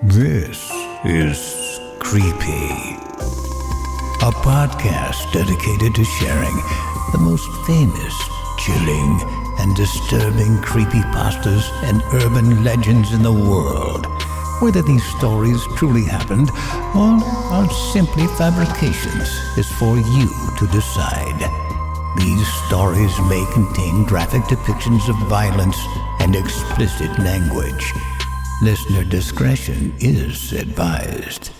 This is Creepy, a podcast dedicated to sharing the most famous, chilling, and disturbing creepypastas and urban legends in the world. Whether these stories truly happened or are simply fabrications is for you to decide. These stories may contain graphic depictions of violence and explicit language. Listener discretion is advised.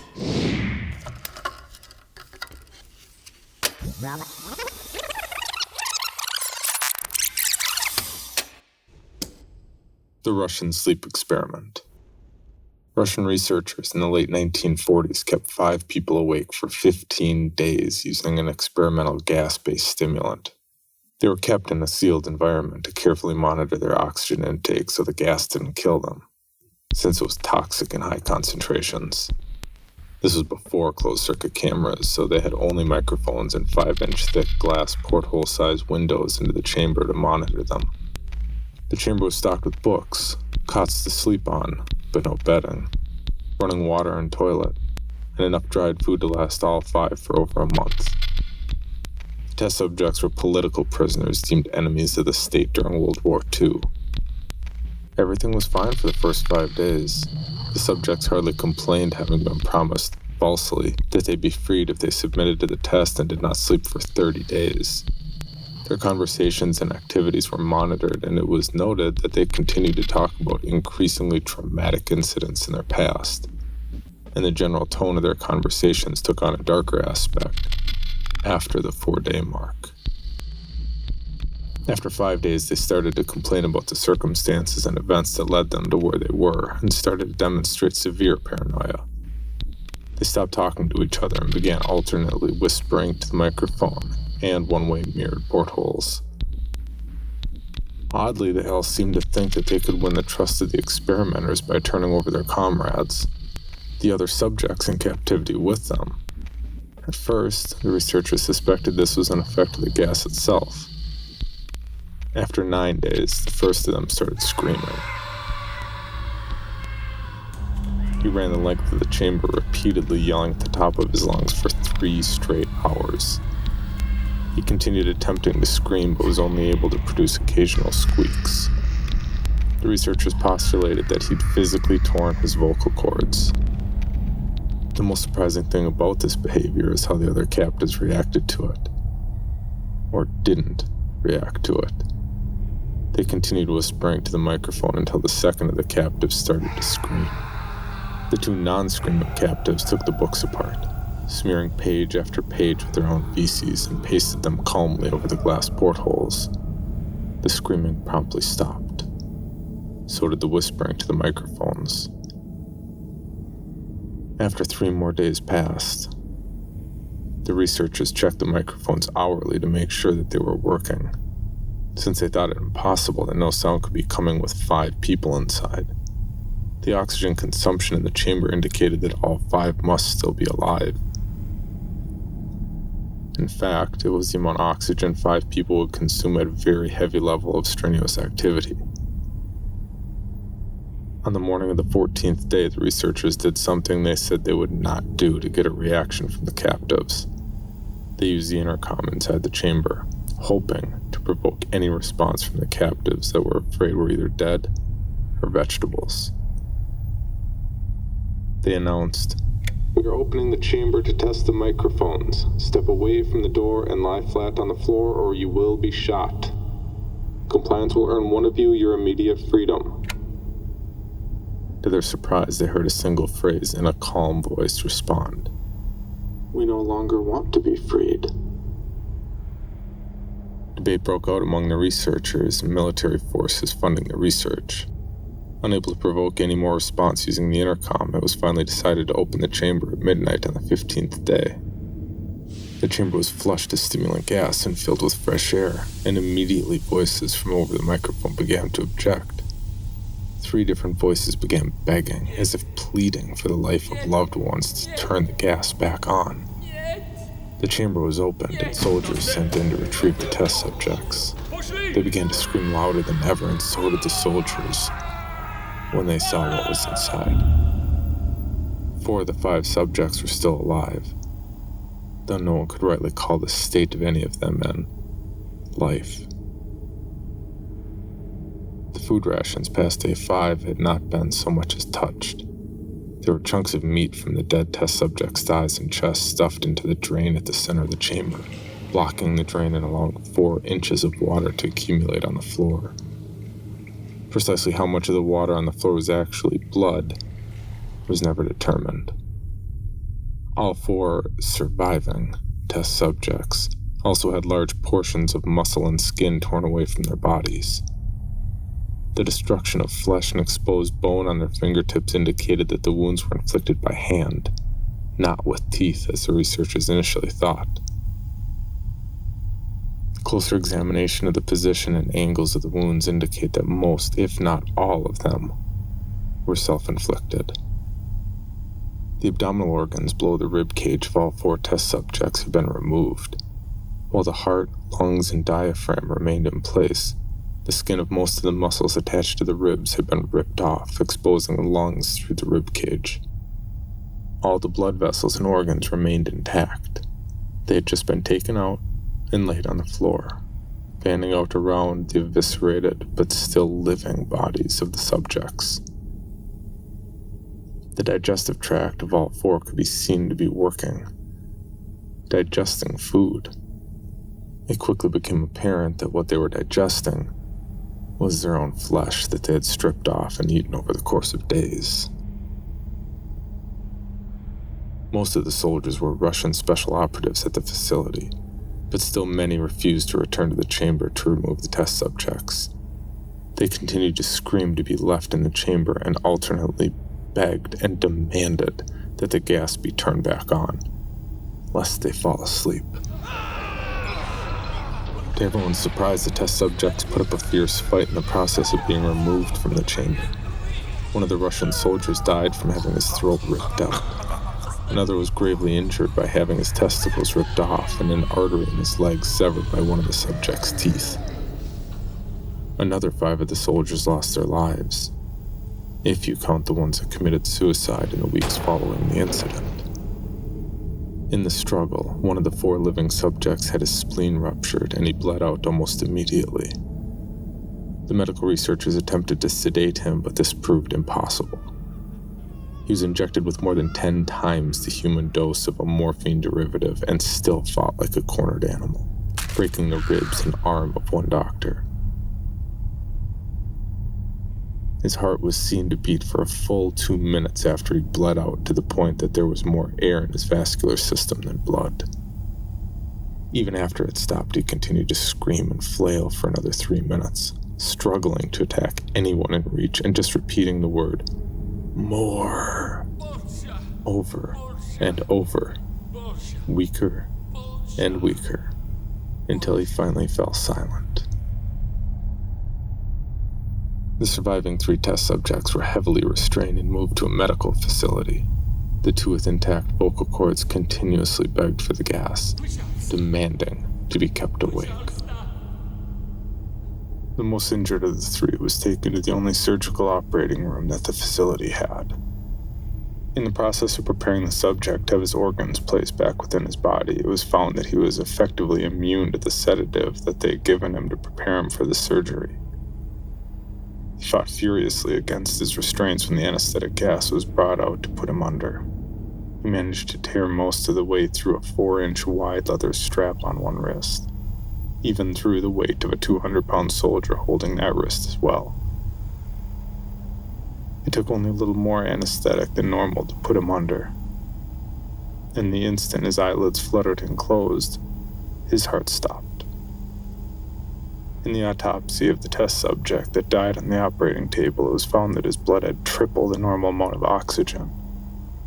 The Russian sleep experiment. Russian researchers in the late 1940s kept 5 people awake for 15 days using an experimental gas-based stimulant. They were kept in a sealed environment to carefully monitor their oxygen intake so the gas didn't kill them, since it was toxic in high concentrations. This was before closed-circuit cameras, so they had only microphones and 5-inch thick glass porthole-sized windows into the chamber to monitor them. The chamber was stocked with books, cots to sleep on, but no bedding, running water and toilet, and enough dried food to last all 5 for over a month. The test subjects were political prisoners deemed enemies of the state during World War II. Everything was fine for the first 5 days. The subjects hardly complained, having been promised, falsely, that they'd be freed if they submitted to the test and did not sleep for 30 days. Their conversations and activities were monitored, and it was noted that they continued to talk about increasingly traumatic incidents in their past, and the general tone of their conversations took on a darker aspect after the 4-day mark. After 5 days, they started to complain about the circumstances and events that led them to where they were, and started to demonstrate severe paranoia. They stopped talking to each other and began alternately whispering to the microphone and one-way mirrored portholes. Oddly, they all seemed to think that they could win the trust of the experimenters by turning over their comrades, the other subjects in captivity with them. At first, the researchers suspected this was an effect of the gas itself. After 9 days, the first of them started screaming. He ran the length of the chamber, repeatedly yelling at the top of his lungs for 3 straight hours. He continued attempting to scream, but was only able to produce occasional squeaks. The researchers postulated that he'd physically torn his vocal cords. The most surprising thing about this behavior is how the other captives reacted to it. Or didn't react to it. They continued whispering to the microphone until the second of the captives started to scream. The 2 non-screaming captives took the books apart, smearing page after page with their own feces, and pasted them calmly over the glass portholes. The screaming promptly stopped. So did the whispering to the microphones. After 3 more days passed, the researchers checked the microphones hourly to make sure that they were working, since they thought it impossible that no sound could be coming with 5 people inside. The oxygen consumption in the chamber indicated that all 5 must still be alive. In fact, it was the amount of oxygen 5 people would consume at a very heavy level of strenuous activity. On the morning of the 14th day, the researchers did something they said they would not do to get a reaction from the captives. They used the intercom inside the chamber, hoping to provoke any response from the captives that were afraid were either dead or vegetables. They announced, "We are opening the chamber to test the microphones. Step away from the door and lie flat on the floor or you will be shot. Compliance will earn one of you your immediate freedom." To their surprise, they heard a single phrase in a calm voice respond, "We no longer want to be freed." Debate broke out among the researchers and military forces funding the research. Unable to provoke any more response using the intercom, it was finally decided to open the chamber at midnight on the 15th day. The chamber was flushed with stimulant gas and filled with fresh air, and immediately voices from over the microphone began to object. 3 different voices began begging, as if pleading for the life of loved ones, to turn the gas back on. The chamber was opened and soldiers sent in to retrieve the test subjects. They began to scream louder than ever, and so did the soldiers when they saw what was inside. 4 of the 5 subjects were still alive, though no one could rightly call the state of any of them life. The food rations past day 5 had not been so much as touched. There were chunks of meat from the dead test subject's thighs and chest stuffed into the drain at the center of the chamber, blocking the drain and allowing 4 inches of water to accumulate on the floor. Precisely how much of the water on the floor was actually blood was never determined. All 4 surviving test subjects also had large portions of muscle and skin torn away from their bodies. The destruction of flesh and exposed bone on their fingertips indicated that the wounds were inflicted by hand, not with teeth as the researchers initially thought. Closer examination of the position and angles of the wounds indicate that most, if not all of them, were self-inflicted. The abdominal organs below the rib cage of all 4 test subjects had been removed. While the heart, lungs, and diaphragm remained in place, the skin of most of the muscles attached to the ribs had been ripped off, exposing the lungs through the rib cage. All the blood vessels and organs remained intact. They had just been taken out and laid on the floor, fanning out around the eviscerated but still living bodies of the subjects. The digestive tract of all 4 could be seen to be working, digesting food. It quickly became apparent that what they were digesting was their own flesh that they had stripped off and eaten over the course of days. Most of the soldiers were Russian special operatives at the facility, but still many refused to return to the chamber to remove the test subjects. They continued to scream to be left in the chamber and alternately begged and demanded that the gas be turned back on, lest they fall asleep. To everyone's surprise, the test subjects put up a fierce fight in the process of being removed from the chamber. One of the Russian soldiers died from having his throat ripped out. Another was gravely injured by having his testicles ripped off and an artery in his leg severed by one of the subject's teeth. Another 5 of the soldiers lost their lives, if you count the ones that committed suicide in the weeks following the incident. In the struggle, one of the 4 living subjects had his spleen ruptured and he bled out almost immediately. The medical researchers attempted to sedate him, but this proved impossible. He was injected with more than 10 times the human dose of a morphine derivative and still fought like a cornered animal, breaking the ribs and arm of one doctor. His heart was seen to beat for a full 2 minutes after he bled out, to the point that there was more air in his vascular system than blood. Even after it stopped, he continued to scream and flail for another 3 minutes, struggling to attack anyone in reach and just repeating the word, "More," over and over, weaker and weaker, until he finally fell silent. The surviving 3 test subjects were heavily restrained and moved to a medical facility. The 2 with intact vocal cords continuously begged for the gas, demanding to be kept awake. The most injured of the 3 was taken to the only surgical operating room that the facility had. In the process of preparing the subject to have his organs placed back within his body, it was found that he was effectively immune to the sedative that they had given him to prepare him for the surgery. He fought furiously against his restraints when the anesthetic gas was brought out to put him under. He managed to tear most of the way through a 4-inch wide leather strap on one wrist, even through the weight of a 200-pound soldier holding that wrist as well. It took only a little more anesthetic than normal to put him under, and the instant his eyelids fluttered and closed, his heart stopped. In the autopsy of the test subject that died on the operating table, it was found that his blood had triple the normal amount of oxygen.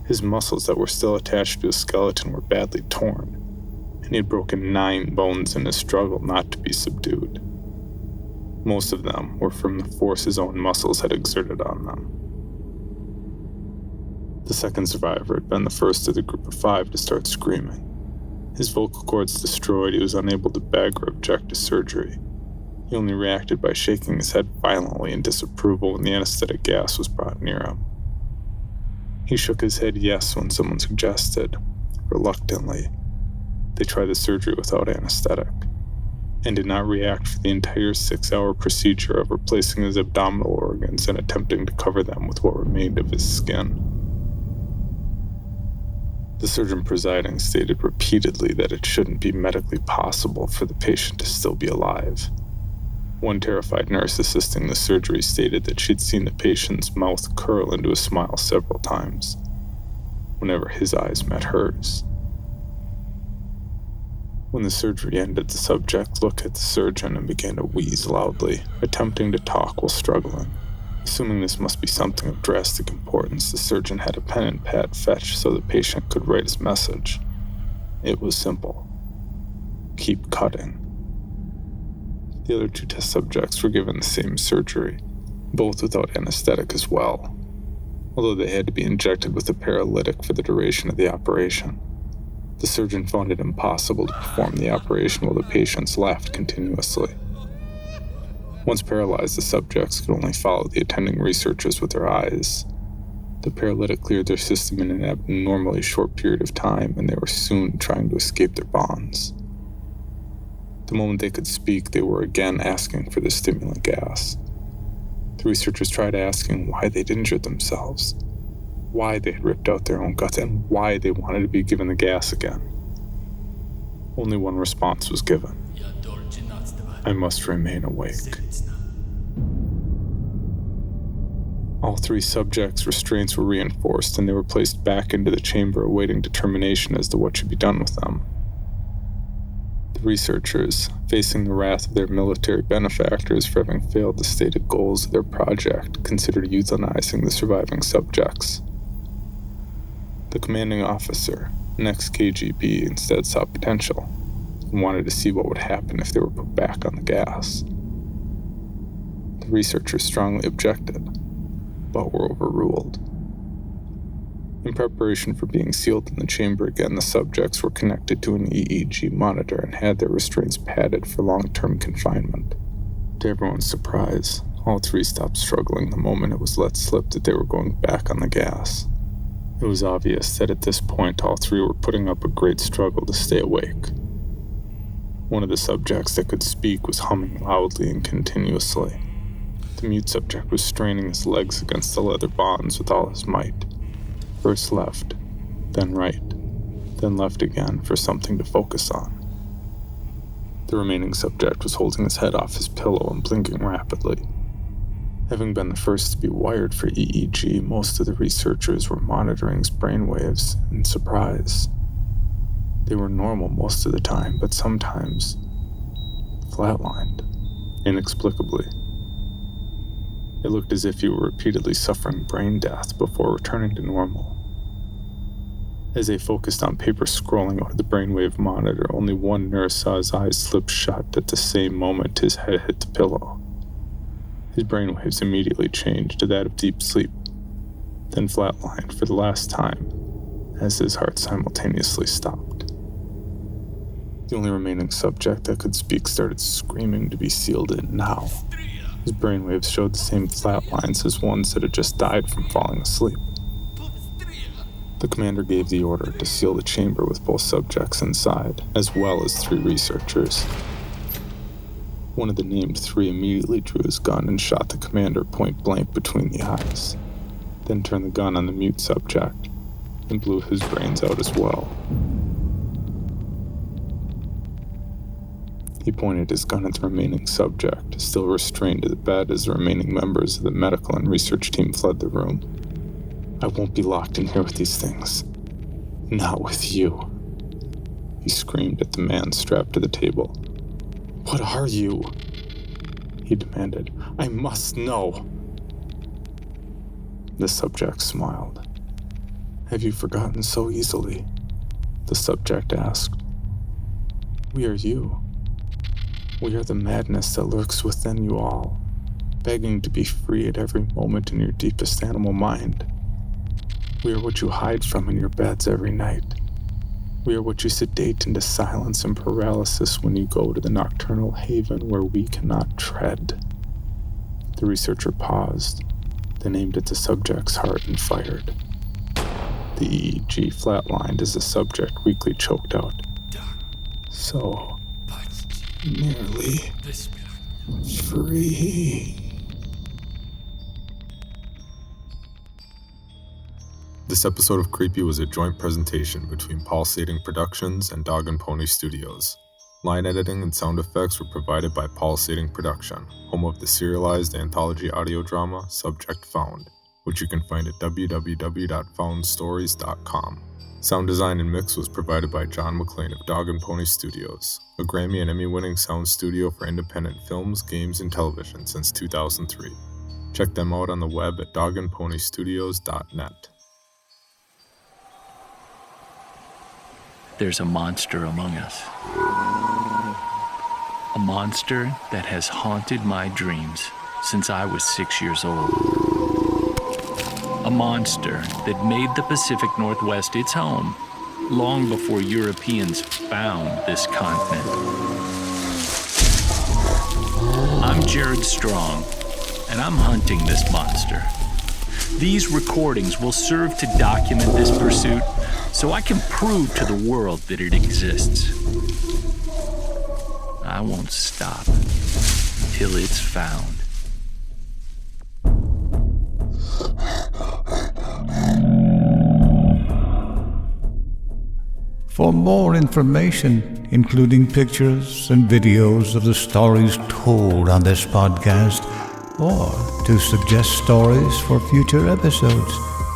His muscles that were still attached to his skeleton were badly torn, and he had broken 9 bones in his struggle not to be subdued. Most of them were from the force his own muscles had exerted on them. The second survivor had been the first of the group of 5 to start screaming. His vocal cords destroyed, he was unable to beg or object to surgery. He only reacted by shaking his head violently in disapproval when the anesthetic gas was brought near him. He shook his head yes when someone suggested, reluctantly, they try the surgery without anesthetic, and did not react for the entire 6-hour procedure of replacing his abdominal organs and attempting to cover them with what remained of his skin. The surgeon presiding stated repeatedly that it shouldn't be medically possible for the patient to still be alive. One terrified nurse assisting the surgery stated that she'd seen the patient's mouth curl into a smile several times, whenever his eyes met hers. When the surgery ended, the subject looked at the surgeon and began to wheeze loudly, attempting to talk while struggling. Assuming this must be something of drastic importance, the surgeon had a pen and pad fetched so the patient could write his message. It was simple. Keep cutting. The other 2 test subjects were given the same surgery, both without anesthetic as well, although they had to be injected with a paralytic for the duration of the operation. The surgeon found it impossible to perform the operation while the patients laughed continuously. Once paralyzed, the subjects could only follow the attending researchers with their eyes. The paralytic cleared their system in an abnormally short period of time, and they were soon trying to escape their bonds. The moment they could speak, they were again asking for the stimulant gas. The researchers tried asking why they'd injured themselves, why they had ripped out their own guts, and why they wanted to be given the gas again. Only one response was given. I must remain awake. All 3 subjects' restraints were reinforced, and they were placed back into the chamber awaiting determination as to what should be done with them. The researchers, facing the wrath of their military benefactors for having failed the stated goals of their project, considered euthanizing the surviving subjects. The commanding officer, an ex-KGB, instead saw potential and wanted to see what would happen if they were put back on the gas. The researchers strongly objected, but were overruled. In preparation for being sealed in the chamber again, the subjects were connected to an EEG monitor and had their restraints padded for long-term confinement. To everyone's surprise, all 3 stopped struggling the moment it was let slip that they were going back on the gas. It was obvious that at this point all 3 were putting up a great struggle to stay awake. One of the subjects that could speak was humming loudly and continuously. The mute subject was straining his legs against the leather bonds with all his might. First left, then right, then left again for something to focus on. The remaining subject was holding his head off his pillow and blinking rapidly. Having been the first to be wired for EEG, most of the researchers were monitoring his brainwaves in surprise. They were normal most of the time, but sometimes flatlined, inexplicably. It looked as if he were repeatedly suffering brain death before returning to normal. As they focused on paper scrolling out of the brainwave monitor, only one nurse saw his eyes slip shut at the same moment his head hit the pillow. His brainwaves immediately changed to that of deep sleep, then flatlined for the last time as his heart simultaneously stopped. The only remaining subject that could speak started screaming to be sealed in now. His brainwaves showed the same flat lines as ones that had just died from falling asleep. The commander gave the order to seal the chamber with both subjects inside, as well as 3 researchers. One of the named 3 immediately drew his gun and shot the commander point blank between the eyes, then turned the gun on the mute subject and blew his brains out as well. He pointed his gun at the remaining subject, still restrained to the bed as the remaining members of the medical and research team fled the room. I won't be locked in here with these things. Not with you. He screamed at the man strapped to the table. What are you? He demanded. I must know. The subject smiled. Have you forgotten so easily? The subject asked. We are you. We are the madness that lurks within you all, begging to be free at every moment in your deepest animal mind. We are what you hide from in your beds every night. We are what you sedate into silence and paralysis when you go to the nocturnal haven where we cannot tread. The researcher paused, then aimed at the subject's heart and fired. The EEG flatlined as the subject weakly choked out. So nearly free. This episode of Creepy was a joint presentation between Pulsating Productions and Dog and Pony Studios. Line editing and sound effects were provided by Pulsating Production, home of the serialized anthology audio drama Subject Found, which you can find at www.foundstories.com. Sound design and mix was provided by John McClain of Dog and Pony Studios, a Grammy and Emmy-winning sound studio for independent films, games, and television since 2003. Check them out on the web at dogandponystudios.net. There's a monster among us. A monster that has haunted my dreams since I was 6 years old. A monster that made the Pacific Northwest its home long before Europeans found this continent. I'm Jared Strong, and I'm hunting this monster. These recordings will serve to document this pursuit so I can prove to the world that it exists. I won't stop till it's found. For more information, including pictures and videos of the stories told on this podcast, or to suggest stories for future episodes,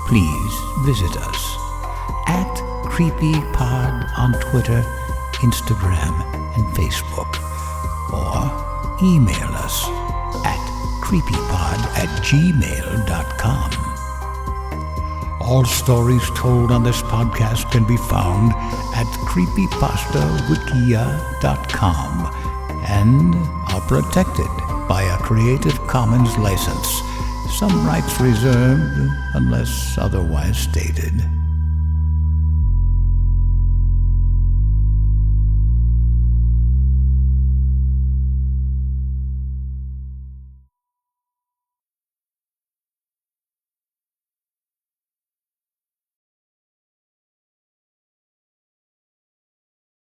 please visit us at CreepyPod on Twitter, Instagram, and Facebook, or email us at creepypod@gmail.com. All stories told on this podcast can be found at creepypastawikia.com and are protected by a Creative Commons license. Some rights reserved unless otherwise stated.